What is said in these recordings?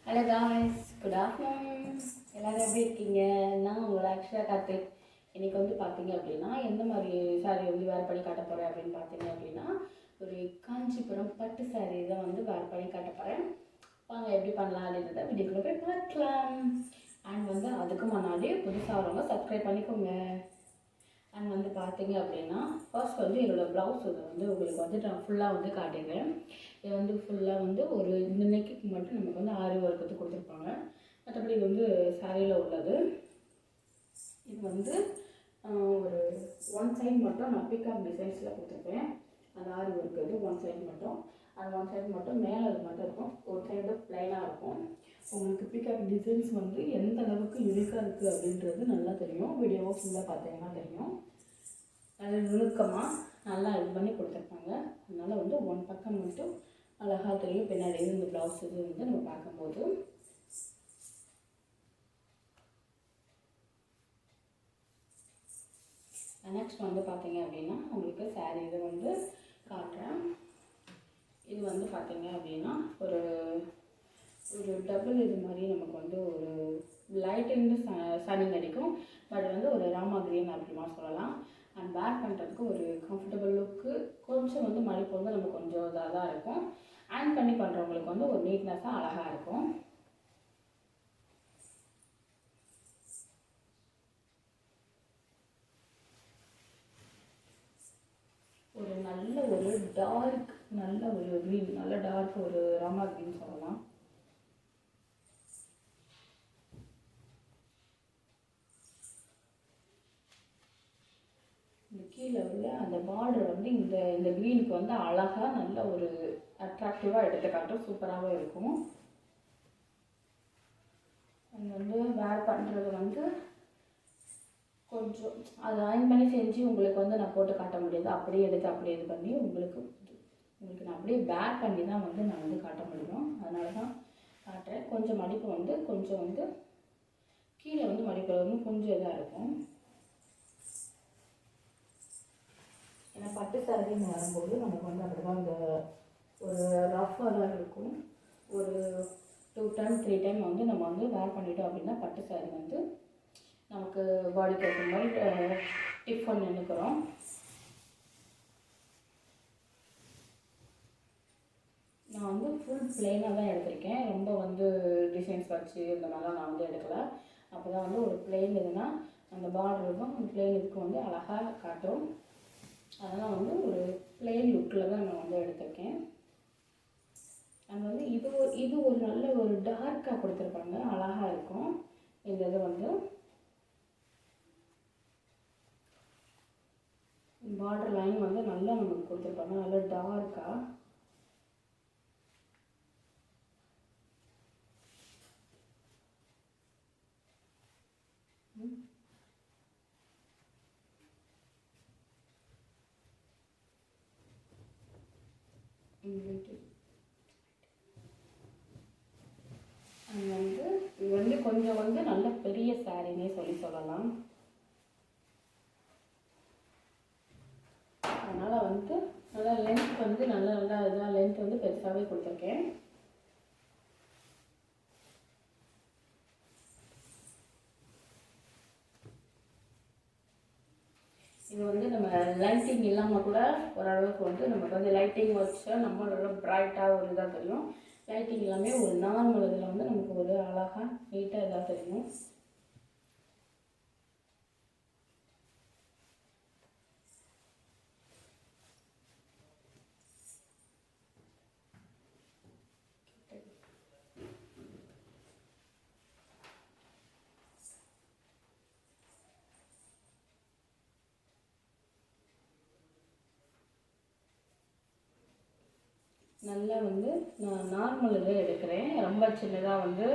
Hello guys, good afternoon. எல்லோரும் எப்படி இருக்கீங்க? நான் உங்களை ஆக்சுவலாக கார்த்திக். இன்றைக்கி வந்து பார்த்தீங்க அப்படின்னா எந்த மாதிரி சாரீ வந்து வேறு பண்ணி காட்ட போகிறேன் அப்படின்னு பார்த்தீங்க அப்படின்னா ஒரு காஞ்சிபுரம் பட்டு சாரீ தான் வந்து வேறு பண்ணி காட்ட போகிறேன். வாங்க எப்படி பண்ணலாம் அப்படின்றத வீடியோக்குள்ளே போய் பார்க்கலாம். அண்ட் வந்து அதுக்கு முன்னாடி புதுசாக வரவங்க சப்ஸ்கிரைப் பண்ணிக்கோங்க. அண்ட் வந்து பார்த்தீங்க அப்படின்னா ஃபர்ஸ்ட் வந்து என்னோடய ப்ளவுஸ் வந்து உங்களுக்கு வந்து நான் ஃபுல்லாக வந்து காட்டிடுறேன். இது வந்து ஃபுல்லாக வந்து ஒரு இந்த நெக்குக்கு மட்டும் நமக்கு வந்து ஆரி ஒர்க்கு கொடுத்துருப்பாங்க. மற்றபடி இது வந்து சாரியில் உள்ளது. இது வந்து ஒரு ஒன் சைடு மட்டும் நான் பிகாக் டிசைன்ஸில் கொடுத்துருப்பேன். அந்த ஆரி ஒர்க் இது ஒன் சைடு மட்டும், அது ஒன் சைடு மட்டும் மேலே அது மட்டும் இருக்கும், ஒரு சைடு ப்ளைனாக இருக்கும். உங்களுக்கு பிகாக் டிசைன்ஸ் வந்து எந்த அளவுக்கு யூனிக்காக இருக்குது அப்படின்றது நல்லா தெரியும். வீடியோவை ஃபுல்லாக பார்த்தீங்கன்னா தெரியும். அது நுணுக்கமாக நல்லா இது பண்ணி கொடுத்துருப்பாங்க. அதனால் வந்து ஒன் பக்கம் மட்டும் அழகாக தெரியும். பின்னாடி இந்த ப்ளவுஸ் இது வந்து நம்ம பார்க்கும்போது நெக்ஸ்ட் வந்து பார்த்தீங்க அப்படின்னா உங்களுக்கு சாரீ இதை வந்து காட்டுறேன். இது வந்து பார்த்தீங்க அப்படின்னா ஒரு ஒரு டபுள் இது மாதிரி நமக்கு வந்து ஒரு லைட்டிருந்து சனிங் அடிக்கும். பட் வந்து ஒரு ராமா கிரீன் அப்படிமா சொல்லலாம். அண்ட் வேர் பண்ணுறதுக்கு ஒரு கம்ஃபர்டபுள் லுக்கு, கொஞ்சம் வந்து மடிப்பு வந்து நமக்கு கொஞ்சம் இதாக தான் இருக்கும். அண்ட் பண்ணி பண்ணுறவங்களுக்கு வந்து ஒரு நீட்னஸாக அழகாக இருக்கும். ஒரு நல்ல ஒரு டார்க், நல்ல ஒரு க்ரீன், நல்ல டார்க் ஒரு ராமா க்ரீன் சொல்லலாம். இந்த கீழே உள்ள அந்த பார்டர் வந்து இந்த இந்த க்ரீனுக்கு வந்து அழகாக நல்ல ஒரு அட்ராக்டிவாக எடுத்து காட்டும், சூப்பராகவே இருக்கும். அது வந்து வேர் பண்ணுறது வந்து கொஞ்சம் அது அயன் பண்ணி செஞ்சு உங்களுக்கு வந்து நான் போட்டு காட்ட முடியாது. அப்படியே எடுத்து அப்படியே இது பண்ணி உங்களுக்கு நான் அப்படியே வேர் பண்ணி தான் வந்து நான் வந்து காட்ட முடியும். அதனால தான் காட்டுறேன். கொஞ்சம் மடிப்பு வந்து கொஞ்சம் வந்து கீழே வந்து மடிப்பு வந்து கொஞ்சம் இதாக இருக்கும். ஏன்னா பட்டு சாரின்னு வரும்போது நமக்கு வந்து அப்படி தான் இந்த ஒரு ரஃப்பாக தான் இருக்கும். ஒரு 2 டைம் 3 டைம் வந்து நம்ம வந்து வேர் பண்ணிட்டோம் அப்படின்னா பட்டு சாரி வந்து நமக்கு பாடிக்கு ஏற்ற மாதிரி டிஃபன் நினைக்கிறோம். நான் வந்து ஃபுல் பிளெயினாக தான் எடுத்திருக்கேன். ரொம்ப வந்து டிசைன்ஸ் வச்சு இந்த மாதிரிலாம் நான் வந்து எடுக்கலை. அப்போ தான் வந்து ஒரு பிளெயின் இதுனா அந்த பார்டர் இருக்கும், அந்த பிளெயின் இதுக்கு வந்து அழகாக காட்டும். அதெல்லாம் வந்து ஒரு பிளெயின் லுக்கில் தான் நான் வந்து எடுத்திருக்கேன். அண்ட் வந்து இது ஒரு நல்ல ஒரு டார்க்காக கொடுத்துருப்பாங்க, அழகாக இருக்கும். இந்த இது வந்து பார்டர் லைன் வந்து நல்லா நமக்கு கொடுத்துருப்பாங்க, நல்லா டார்க்காக. அது வந்து இது வந்து கொஞ்சம் வந்து நல்ல பெரிய சாரின்னே சொல்லலாம். அதனால் வந்து நல்லா லென்த் வந்து நல்லா இதாக லென்த் வந்து பெருசாகவே கொடுத்துருக்கேன். இது வந்து நம்ம லைட்டிங் இல்லாமல் கூட ஓரளவுக்கு வந்து நமக்கு வந்து லைட்டிங் வச்சா நம்மளோட ப்ரைட்டாக ஒரு இதாக தெரியும். லைட்டிங் எல்லாமே ஒரு நார்மல் இதில் வந்து நமக்கு ஒரு அழகாக நீட்டாக இதாக தெரியும். நல்லா வந்து நான் நார்மல் இதில் எடுக்கிறேன். ரொம்ப சின்னதாக வந்து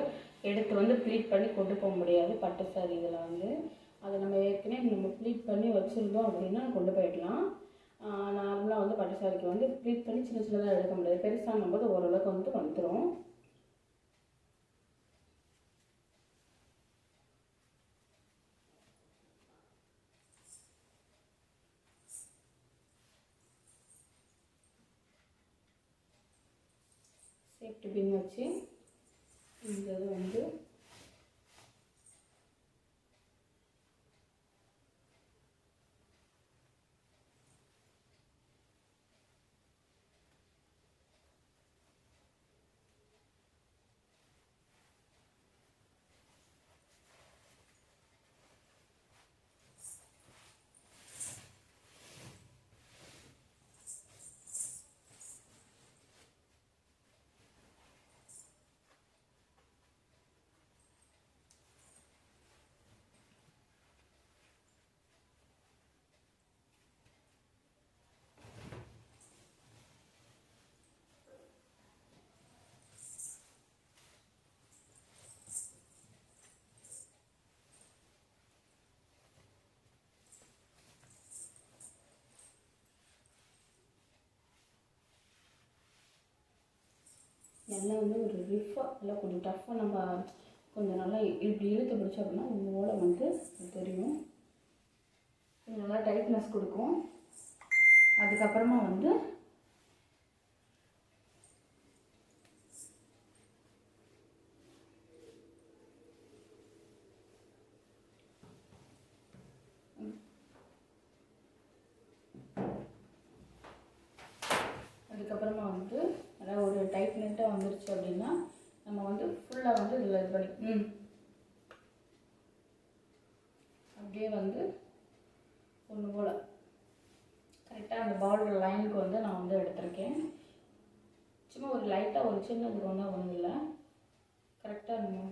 எடுத்து வந்து ப்ளீட் பண்ணி கொண்டு போக முடியாது பட்டு சாரி இதில் வந்து. அதை நம்ம ஏற்கனவே நம்ம ப்ளீட் பண்ணி வச்சுருந்தோம் அப்படின்னா கொண்டு போயிடலாம். நார்மலாக வந்து பட்டு சாரிக்கு வந்து ப்ளீட் பண்ணி சின்ன சின்னதாக எடுக்க முடியாது. பெருசாகும் போது ஓரளவுக்கு வந்து வந்துடும். சேஃப்டி பின் வச்சு இந்த இது வந்து நல்லா வந்து ஒரு ரிஃபாக இல்லை கொஞ்சம் டஃப்பாக நம்ம கொஞ்சம் நல்லா இப்படி இழுத்து பிடிச்சோம் அப்படின்னா இந்த ஓலை வந்து தெரியும். கொஞ்சம் நல்லா டைட்னஸ் கொடுக்கும். அதுக்கப்புறமா வந்து நல்லா ஒரு டைட்னெட்டாக வந்துருச்சு அப்படின்னா நம்ம வந்து ஃபுல்லாக வந்து இதில் இது பண்ணி அப்படியே வந்து ஒன்று போல் கரெக்டாக அந்த பார்டர் லைனுக்கு வந்து நான் வந்து எடுத்திருக்கேன். சும்மா ஒரு லைட்டாக ஒரு சின்னது ஒன்றும் இல்லை, கரெக்டாக நம்ம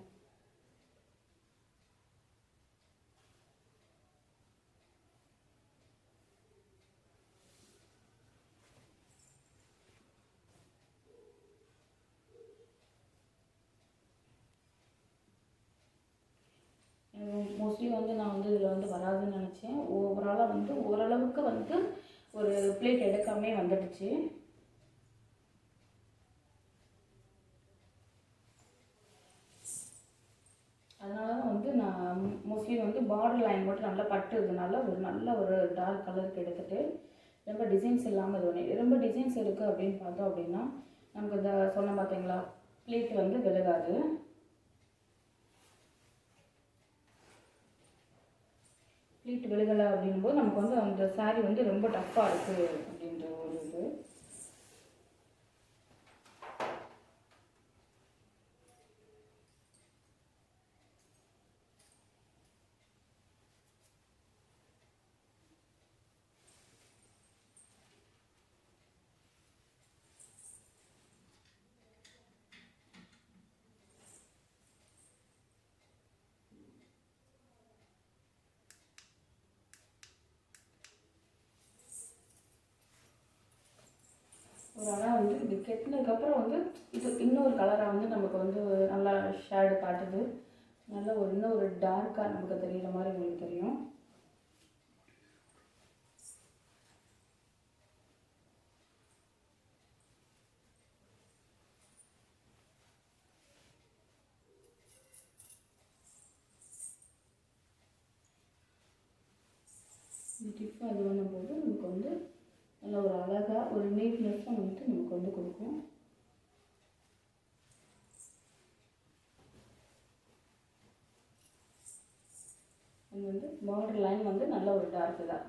மோஸ்ட்லி வந்து நான் வந்து இதில் வந்து வராதுன்னு நினச்சேன். ஓவராலாக வந்து ஓரளவுக்கு வந்து ஒரு பிளேட் எடுக்காமே வந்துடுச்சு. அதனால தான் வந்து நான் மோஸ்ட்லி வந்து பார்டர் லைன் மட்டும் நல்லா பட்டுறதுனால ஒரு நல்ல ஒரு டார்க் கலருக்கு எடுத்துகிட்டு ரொம்ப டிசைன்ஸ் இல்லாமல் இது ஒன்று ரொம்ப டிசைன்ஸ் இருக்குது அப்படின்னு பார்த்தோம் அப்படின்னா நமக்கு இந்த சொன்ன பார்த்தீங்களா பிளேட் வந்து விலகாது. ப்ளீட் விழுகலை அப்படின்போது நமக்கு வந்து அந்த சாரீ வந்து ரொம்ப டஃப்பாக இருக்குது அப்படின்ற ஒரு இது. ஒரு ஆனால் வந்து இது கெட்டினதுக்கப்புறம் வந்து இது இன்னொரு கலராக வந்து நமக்கு வந்து நல்லா ஷேடு காட்டுது. நல்ல ஒரு இன்னும் ஒரு டார்க்காக நமக்கு தெரிகிற மாதிரி உங்களுக்கு தெரியும். இந்த டிஃபாக இது பண்ணும்போது நமக்கு வந்து நல்ல ஒரு அழகாக ஒரு நீட்னஸாக வந்து நமக்கு வந்து கொடுக்கும். அது வந்து பார்டர் லைன் வந்து நல்ல ஒரு டார்க்கு தான்.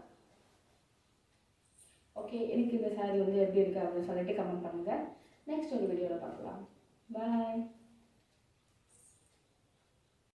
ஓகே, எனக்கு இந்த சாரீ வந்து எப்படி இருக்குது அப்படின்னு சொல்லிட்டு கமெண்ட் பண்ணுங்கள். நெக்ஸ்ட் ஒரு வீடியோவில் பார்க்கலாம். பாய்.